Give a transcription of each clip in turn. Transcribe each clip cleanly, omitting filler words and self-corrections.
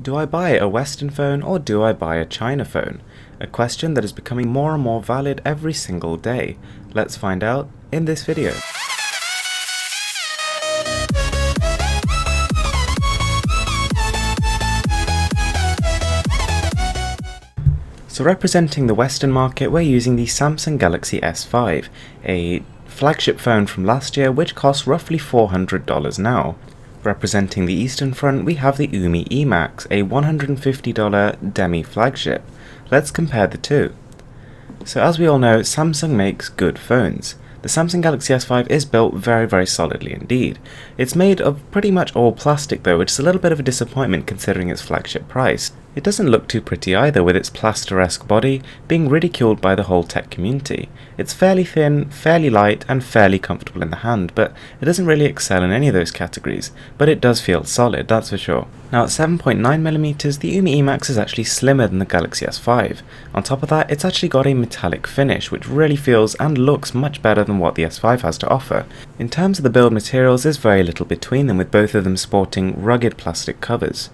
Do I buy a Western phone or do I buy a China phone? A question that is becoming more and more valid every single day. Let's find out in this video. So representing the Western market, we're using the Samsung Galaxy S5, a flagship phone from last year which costs roughly $400 now. Representing the Eastern front, we have the Umi Emax, a $150 demi flagship. Let's compare the two. So as we all know, Samsung makes good phones. The Samsung Galaxy S5 is built very solidly indeed. It's made of pretty much all plastic though, which is a little bit of a disappointment considering its flagship price. It doesn't look too pretty either, with its plaster-esque body being ridiculed by the whole tech community. It's fairly thin, fairly light, and fairly comfortable in the hand, but it doesn't really excel in any of those categories, but it does feel solid, that's for sure. Now at 7.9mm, the Umi Emax is actually slimmer than the Galaxy S5. On top of that, it's actually got a metallic finish, which really feels and looks much better than what the S5 has to offer. In terms of the build materials, there's very little between them, with both of them sporting rugged plastic covers.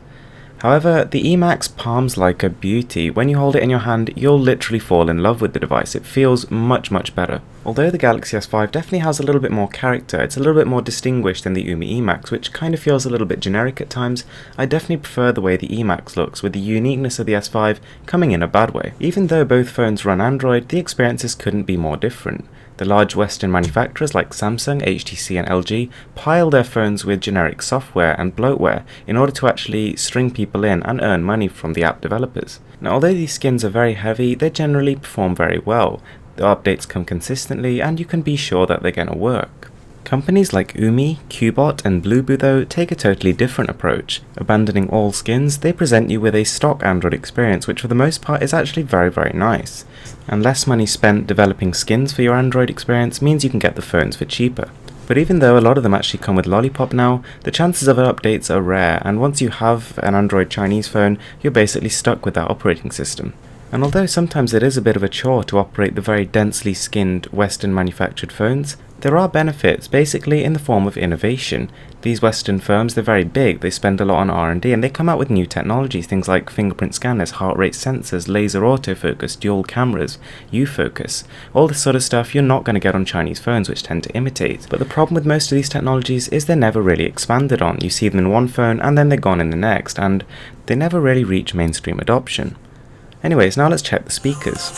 However, the Emax palms like a beauty. When you hold it in your hand, you'll literally fall in love with the device. It feels much better. Although the Galaxy S5 definitely has a little bit more character, it's a little bit more distinguished than the Umi Emax, which kind of feels a little bit generic at times. I definitely prefer the way the Emax looks, with the uniqueness of the S5 coming in a bad way. Even though both phones run Android, the experiences couldn't be more different. The large Western manufacturers like Samsung, HTC and LG pile their phones with generic software and bloatware in order to actually string people in and earn money from the app developers. Now although these skins are very heavy, they generally perform very well. The updates come consistently and you can be sure that they're gonna work. Companies like Umi, Qbot and Blueboo though take a totally different approach. Abandoning all skins, they present you with a stock Android experience which for the most part is actually very nice. And less money spent developing skins for your Android experience means you can get the phones for cheaper. But even though a lot of them actually come with Lollipop now, the chances of updates are rare, and once you have an Android Chinese phone, you're basically stuck with that operating system. And although sometimes it is a bit of a chore to operate the very densely skinned Western manufactured phones, there are benefits, basically in the form of innovation. These Western firms, they're very big, they spend a lot on R&D, and they come out with new technologies, things like fingerprint scanners, heart rate sensors, laser autofocus, dual cameras, U-focus. All this sort of stuff you're not going to get on Chinese phones, which tend to imitate. But the problem with most of these technologies is they're never really expanded on. You see them in one phone, and then they're gone in the next, and they never really reach mainstream adoption. Anyways, now let's check the speakers.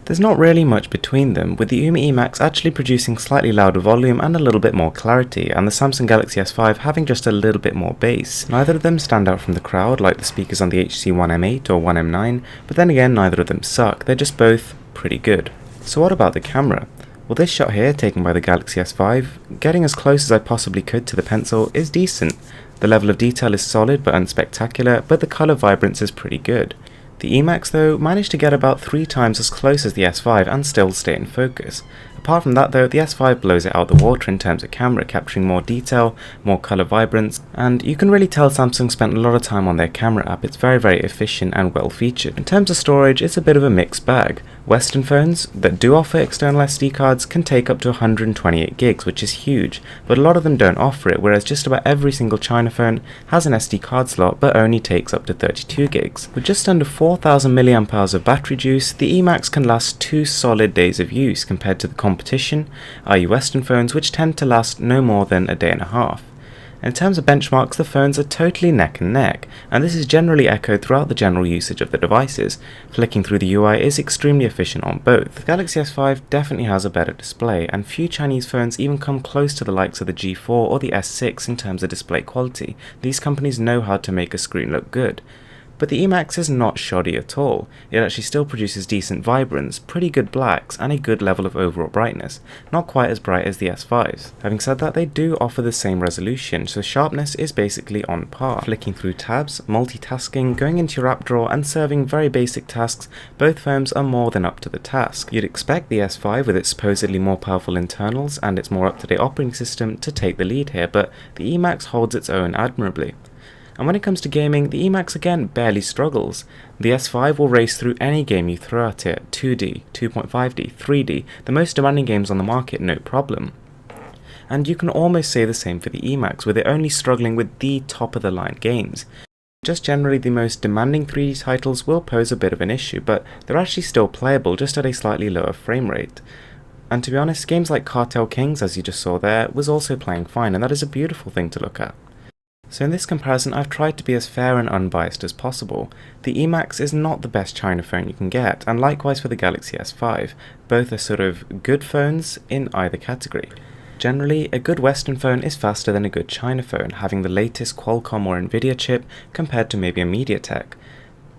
There's not really much between them, with the Umi Emax actually producing slightly louder volume and a little bit more clarity, and the Samsung Galaxy S5 having just a little bit more bass. Neither of them stand out from the crowd like the speakers on the HTC One M8 or One M9, but then again neither of them suck, they're just both pretty good. So what about the camera? Well, this shot here, taken by the Galaxy S5, getting as close as I possibly could to the pencil, is decent. The level of detail is solid but unspectacular, but the colour vibrance is pretty good. The Emax though managed to get about 3 times as close as the S5 and still stay in focus. Apart from that though, the S5 blows it out the water in terms of camera, capturing more detail, more colour vibrance, and you can really tell Samsung spent a lot of time on their camera app. It's very efficient and well featured. In terms of storage, it's a bit of a mixed bag. Western phones that do offer external SD cards can take up to 128 gigs, which is huge, but a lot of them don't offer it, whereas just about every single China phone has an SD card slot but only takes up to 32 gigs. With just under 4000 mAh of battery juice, the Emax can last 2 solid days of use compared to the competition, i.e. Western phones, which tend to last no more than a day and a half. In terms of benchmarks, the phones are totally neck and neck, and this is generally echoed throughout the general usage of the devices. Flicking through the UI is extremely efficient on both. The Galaxy S5 definitely has a better display, and few Chinese phones even come close to the likes of the G4 or the S6 in terms of display quality. These companies know how to make a screen look good. But the Emax is not shoddy at all. It actually still produces decent vibrance, pretty good blacks, and a good level of overall brightness, not quite as bright as the S5's. Having said that, they do offer the same resolution, so sharpness is basically on par. Flicking through tabs, multitasking, going into your app drawer, and serving very basic tasks, both phones are more than up to the task. You'd expect the S5 with its supposedly more powerful internals and its more up-to-date operating system to take the lead here, but the Emax holds its own admirably. And when it comes to gaming, the Emax again barely struggles. The S5 will race through any game you throw at it, 2D, 2.5D, 3D, the most demanding games on the market, no problem. And you can almost say the same for the Emax, with it only struggling with the top-of-the-line games. Just generally the most demanding 3D titles will pose a bit of an issue, but they're actually still playable, just at a slightly lower frame rate. And to be honest, games like Cartel Kings, as you just saw there, was also playing fine, and that is a beautiful thing to look at. So in this comparison, I've tried to be as fair and unbiased as possible. The Emax is not the best China phone you can get, and likewise for the Galaxy S5. Both are sort of good phones in either category. Generally, a good Western phone is faster than a good China phone, having the latest Qualcomm or Nvidia chip compared to maybe a MediaTek.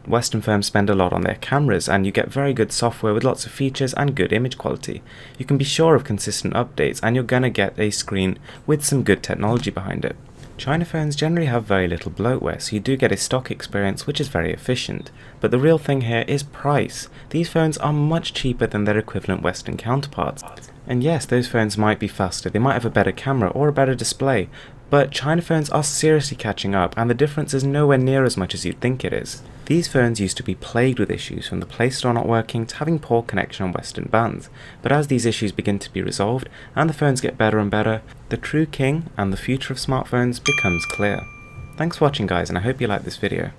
Western firms spend a lot on their cameras, and you get very good software with lots of features and good image quality. You can be sure of consistent updates, and you're gonna get a screen with some good technology behind it. China phones generally have very little bloatware, so you do get a stock experience which is very efficient. But the real thing here is price. These phones are much cheaper than their equivalent Western counterparts. And yes, those phones might be faster, they might have a better camera or a better display, but China phones are seriously catching up, and the difference is nowhere near as much as you'd think it is. These phones used to be plagued with issues, from the Play Store not working to having poor connection on Western bands, but as these issues begin to be resolved and the phones get better and better, the true king and the future of smartphones becomes clear. Thanks for watching guys, and I hope you liked this video.